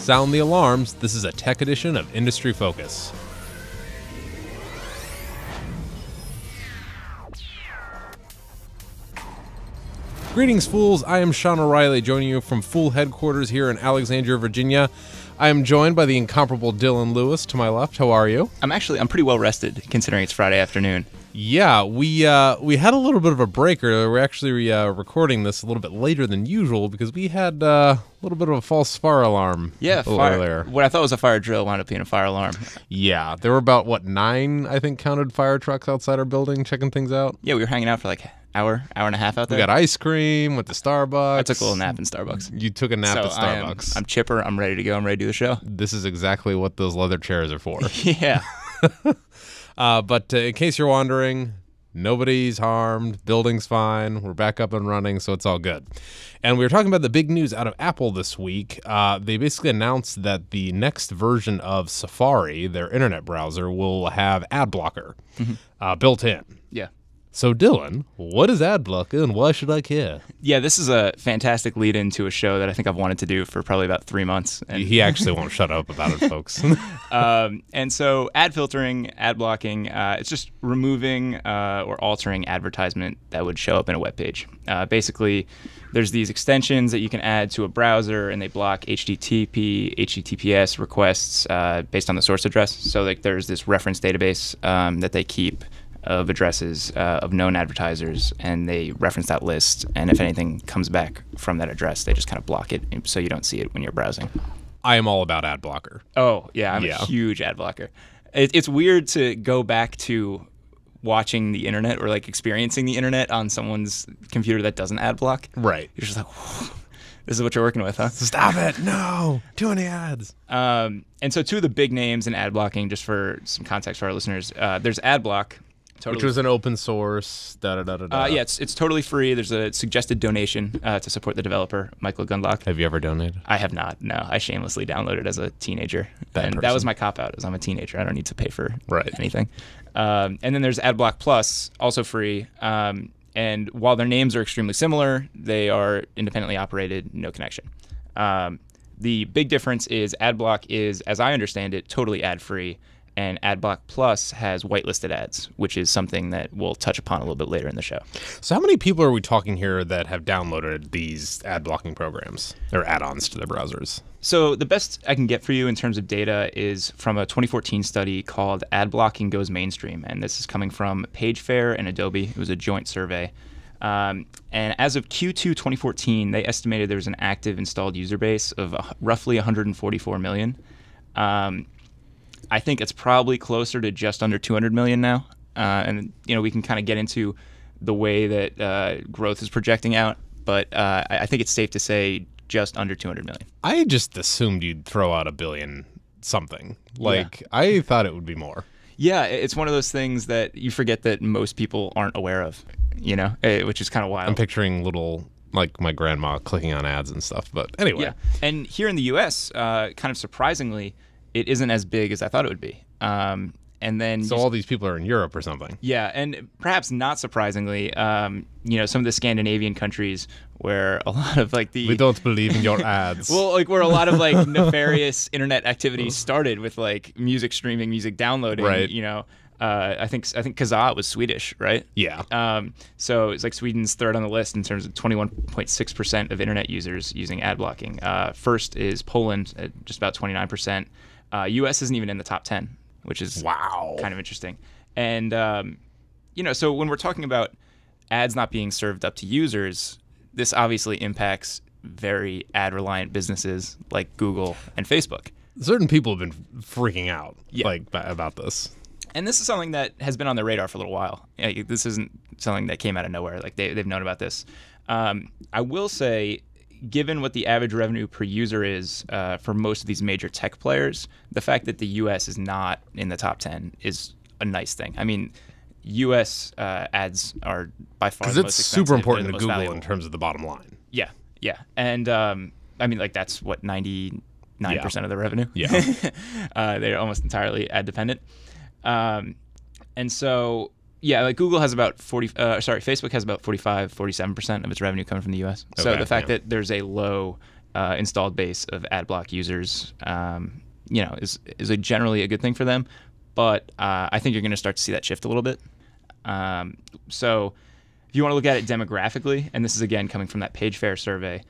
Sound the alarms. This is a tech edition of Industry Focus. Greetings, fools. I am Sean O'Reilly, joining you from Fool headquarters here in Alexandria, Virginia. I am joined by the incomparable Dylan Lewis to my left. How are you? I'm pretty well rested, considering it's Friday afternoon. Yeah, we had a little bit of a breaker. We're actually recording this a little bit later than usual because we had a little bit of a false fire alarm. Yeah, earlier. What I thought was a fire drill wound up being a fire alarm. Yeah, there were about 9, I think, counted fire trucks outside our building checking things out. Yeah, we were hanging out for like hour and a half out there. We got ice cream, went to Starbucks. I took a little nap in Starbucks. You took a nap at Starbucks. I'm chipper. I'm ready to go. I'm ready to do the show. This is exactly what those leather chairs are for. Yeah. But in case you're wondering, nobody's harmed. Building's fine. We're back up and running, so it's all good. And we were talking about the big news out of Apple this week. They basically announced that the next version of Safari, their internet browser, will have ad blocker built in. Yeah. So, Dylan, what is ad blocker and why should I care? Yeah, this is a fantastic lead-in to a show that I think I've wanted to do for probably about 3 months. And he actually won't shut up about it, folks. And so ad filtering, ad blocking, it's just removing or altering advertisement that would show up in a web page. Basically, there's these extensions that you can add to a browser, and they block HTTP, HTTPS requests based on the source address. So like, there's this reference database that they keep of addresses of known advertisers, and they reference that list, and if anything comes back from that address, they just kind of block it so you don't see it when you're browsing. I am all about ad blocker. Oh, yeah, I'm a huge ad blocker. It's weird to go back to watching the internet or like experiencing the internet on someone's computer that doesn't ad block. Right. You're just like, this is what you're working with, huh? Stop it. No. Too many ads. And so two of the big names in ad blocking, just for some context for our listeners, there's AdBlock. Totally. Which was an open source, Yeah, it's totally free. There's a suggested donation to support the developer, Michael Gundlach. Have you ever donated? I have not, no. I shamelessly downloaded as a teenager. That was my cop-out, is I'm a teenager. I don't need to pay for anything. And then there's AdBlock Plus, also free. And while their names are extremely similar, they are independently operated, no connection. The big difference is AdBlock is, as I understand it, totally ad-free. And AdBlock Plus has whitelisted ads, which is something that we'll touch upon a little bit later in the show. So how many people are we talking here that have downloaded these ad blocking programs or add-ons to their browsers? So the best I can get for you in terms of data is from a 2014 study called Ad Blocking Goes Mainstream. And this is coming from PageFair and Adobe. It was a joint survey. And as of Q2 2014, they estimated there was an active installed user base of roughly 144 million. I think it's probably closer to just under 200 million now. And, we can kind of get into the way that growth is projecting out. But I think it's safe to say just under 200 million. I just assumed you'd throw out a billion something. I thought it would be more. Yeah, it's one of those things that you forget that most people aren't aware of, which is kind of wild. I'm picturing little, like my grandma clicking on ads and stuff. But anyway. Yeah. And here in the U.S., kind of surprisingly, it isn't as big as I thought it would be. And then all these people are in Europe or something. Yeah, and perhaps not surprisingly, some of the Scandinavian countries where a lot of we don't believe in your ads. Well, where a lot of nefarious internet activities started with music streaming, music downloading. Right. I think Kazaa was Swedish, right? Yeah. So it's Sweden's third on the list in terms of 21.6% of internet users using ad blocking. First is Poland at just about 29%. U.S. isn't even in the top 10, which is kind of interesting. And, so when we're talking about ads not being served up to users, this obviously impacts very ad-reliant businesses like Google and Facebook. Certain people have been freaking out about this. And this is something that has been on their radar for a little while. This isn't something that came out of nowhere. They've known about this. I will say, given what the average revenue per user is for most of these major tech players, the fact that the U.S. is not in the top 10 is a nice thing. I mean, U.S. ads are by far the most expensive. Because it's super important to Google valuable. In terms of the bottom line. Yeah. And that's what, 99% of the revenue? Yeah. They're almost entirely ad dependent. And so, Google has about Facebook has about 47% of its revenue coming from the U.S. So the fact that there's a low installed base of ad block users, is generally a good thing for them. But I think you're going to start to see that shift a little bit. So if you want to look at it demographically, and this is again coming from that PageFair survey,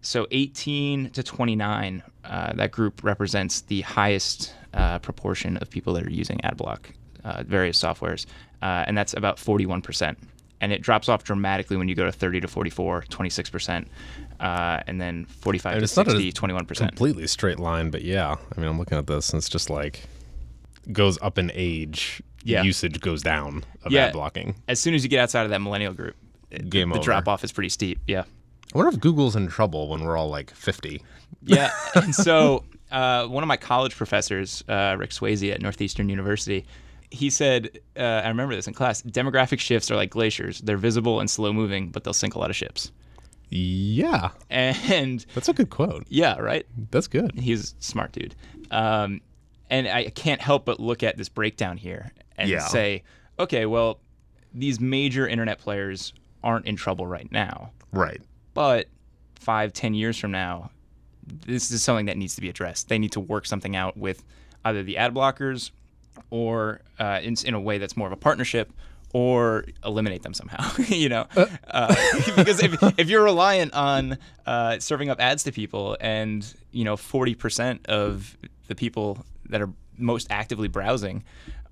so 18 to 29, that group represents the highest proportion of people that are using AdBlock, various softwares, and that's about 41%. And it drops off dramatically when you go to 30 to 44, 26%, and then 45 to 60, 21%. Completely straight line, but yeah. I mean, I'm looking at this, and it's just like goes up in age, usage goes down of ad blocking. As soon as you get outside of that millennial group, the drop off is pretty steep. Yeah. I wonder if Google's in trouble when we're all like 50. Yeah. And so one of my college professors, Rick Swayze at Northeastern University, he said, I remember this in class, demographic shifts are like glaciers. They're visible and slow moving, but they'll sink a lot of ships. Yeah. And that's a good quote. Yeah, right? That's good. He's a smart dude. And I can't help but look at this breakdown here and say, okay, well, these major internet players aren't in trouble right now. Right. But 5-10 years from now, this is something that needs to be addressed. They need to work something out with either the ad blockers or in a way that's more of a partnership, or eliminate them somehow, because if you're reliant on serving up ads to people and 40% of the people that are most actively browsing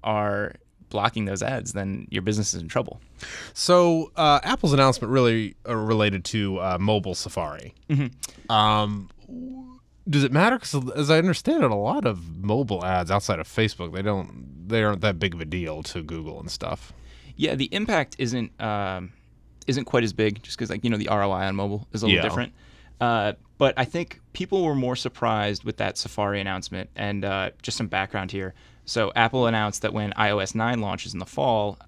are blocking those ads, then your business is in trouble. So Apple's announcement really related to mobile Safari. Mm-hmm. Does it matter? Because as I understand it, a lot of mobile ads outside of Facebook, they aren't that big of a deal to Google and stuff. Yeah, the impact isn't quite as big, just because the ROI on mobile is a little different. But I think people were more surprised with that Safari announcement. And just some background here. So Apple announced that when iOS 9 launches in the fall,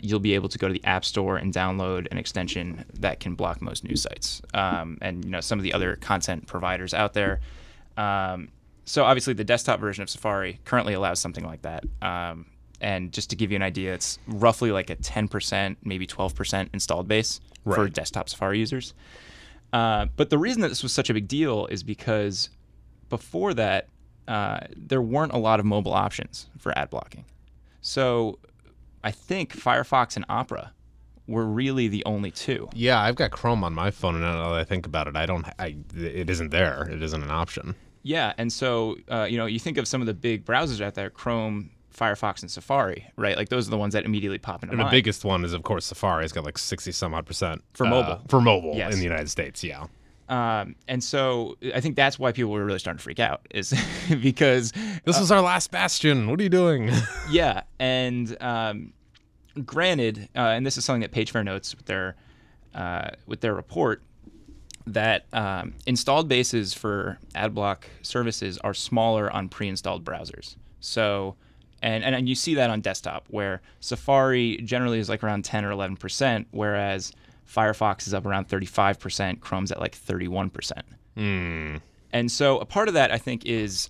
you'll be able to go to the App Store and download an extension that can block most news sites, and some of the other content providers out there. So obviously the desktop version of Safari currently allows something like that. And just to give you an idea, it's roughly like a 10%, maybe 12% installed base for desktop Safari users. But the reason that this was such a big deal is because before that, there weren't a lot of mobile options for ad blocking. So I think Firefox and Opera were really the only two. Yeah, I've got Chrome on my phone, and now that I think about it, it isn't there. It isn't an option. Yeah, and so you think of some of the big browsers out there, Chrome, Firefox, and Safari, right? Like those are the ones that immediately pop into mind. The biggest one is, of course, Safari. It's got like 60-some-odd% for mobile. For mobile in the United States, yeah. And so I think that's why people were really starting to freak out, is because this was our last bastion. What are you doing? Yeah, and granted, and this is something that PageFair notes with their report, that installed bases for AdBlock services are smaller on pre-installed browsers. So, and you see that on desktop, where Safari generally is like around 10 or 11%, whereas Firefox is up around 35%, Chrome's at like 31%. And so a part of that, I think, is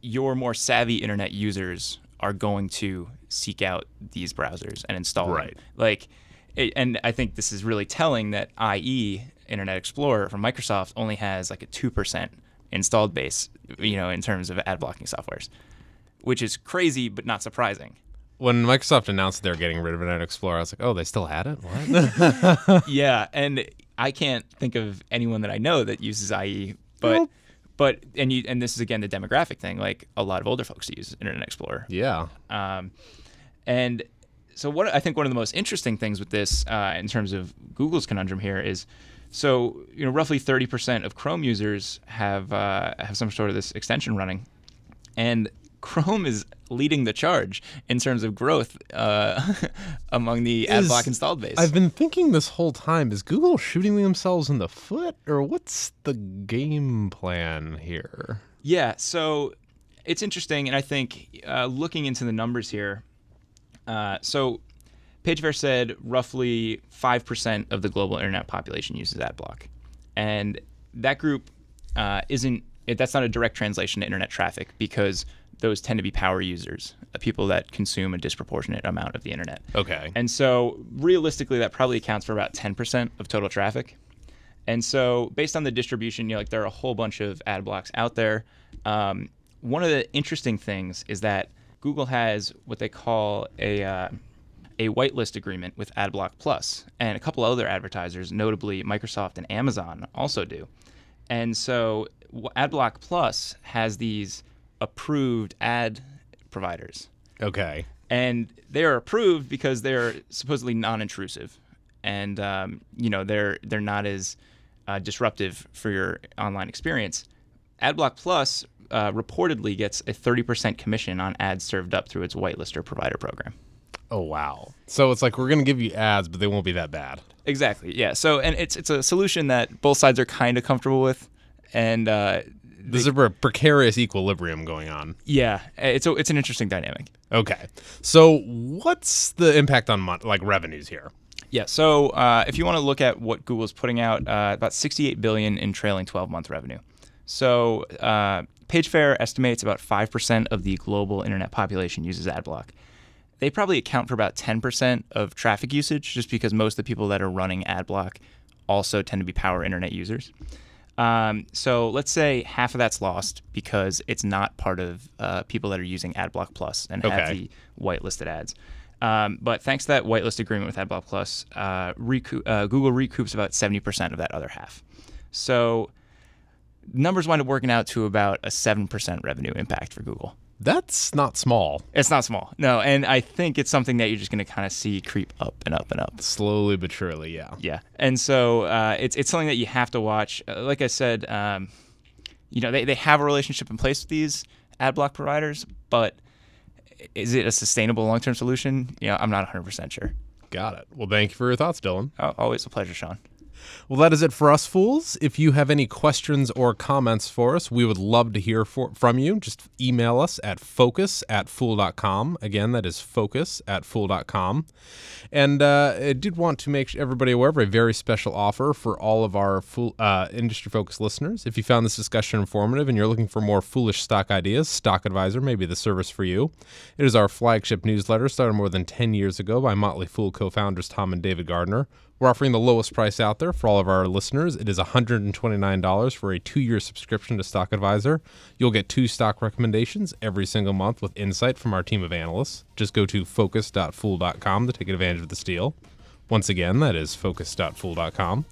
your more savvy internet users are going to seek out these browsers and install them. And I think this is really telling that IE, Internet Explorer from Microsoft, only has like a 2% installed base, in terms of ad blocking softwares, which is crazy but not surprising. When Microsoft announced they're getting rid of Internet Explorer, I was like, oh, they still had it? What? Yeah, and I can't think of anyone that I know that uses IE, but this is again the demographic thing. Like a lot of older folks use Internet Explorer. Yeah. And so what I think one of the most interesting things with this, in terms of Google's conundrum here, is roughly 30% of Chrome users have some sort of this extension running, and Chrome is leading the charge in terms of growth among the AdBlock installed base. I've been thinking this whole time, is Google shooting themselves in the foot, or what's the game plan here? Yeah, so it's interesting, and I think looking into the numbers here, so PageFair said roughly 5% of the global internet population uses AdBlock, and that group that's not a direct translation to internet traffic, because those tend to be power users, people that consume a disproportionate amount of the internet. Okay. And so realistically, that probably accounts for about 10% of total traffic. And so based on the distribution, like there are a whole bunch of ad blocks out there. One of the interesting things is that Google has what they call a whitelist agreement with AdBlock Plus, and a couple other advertisers, notably Microsoft and Amazon, also do. And so AdBlock Plus has these approved ad providers. Okay. And they are approved because they're supposedly non-intrusive, and they're not as disruptive for your online experience. AdBlock Plus reportedly gets a 30% commission on ads served up through its whitelister provider program. Oh, wow. So it's like we're going to give you ads, but they won't be that bad. Exactly, yeah. So, and it's a solution that both sides are kind of comfortable with, and there's a precarious equilibrium going on. Yeah, it's an interesting dynamic. Okay. So what's the impact on revenues here? Yeah, so if you want to look at what Google's putting out, about $68 billion in trailing 12-month revenue. So PageFair estimates about 5% of the global internet population uses AdBlock. They probably account for about 10% of traffic usage, just because most of the people that are running AdBlock also tend to be power internet users. So let's say half of that's lost because it's not part of people that are using AdBlock Plus and have the whitelisted ads. But thanks to that whitelist agreement with AdBlock Plus, Google recoups about 70% of that other half. So numbers wind up working out to about a 7% revenue impact for Google. That's not small. It's not small. No, and I think it's something that you're just going to kind of see creep up and up and up. Slowly but surely, yeah. Yeah, and so it's something that you have to watch. Like I said, they have a relationship in place with these ad block providers, but is it a sustainable long-term solution? I'm not 100% sure. Got it. Well, thank you for your thoughts, Dylan. Oh, always a pleasure, Sean. Well, that is it for us, fools. If you have any questions or comments for us, we would love to hear from you. Just email us at focus@fool.com. Again, that is focus@fool.com. And I did want to make everybody aware of a very special offer for all of our industry-focused listeners. If you found this discussion informative and you're looking for more foolish stock ideas, Stock Advisor may be the service for you. It is our flagship newsletter started more than 10 years ago by Motley Fool co-founders Tom and David Gardner. We're offering the lowest price out there for all of our listeners. It is $129 for a 2-year subscription to Stock Advisor. You'll get 2 stock recommendations every single month with insight from our team of analysts. Just go to focus.fool.com to take advantage of this deal. Once again, that is focus.fool.com.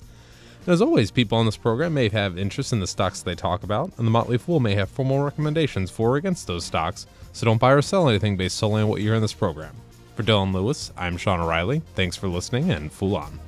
And as always, people on this program may have interest in the stocks they talk about, and the Motley Fool may have formal recommendations for or against those stocks, so don't buy or sell anything based solely on what you hear in this program. For Dylan Lewis, I'm Sean O'Reilly. Thanks for listening, and Fool on.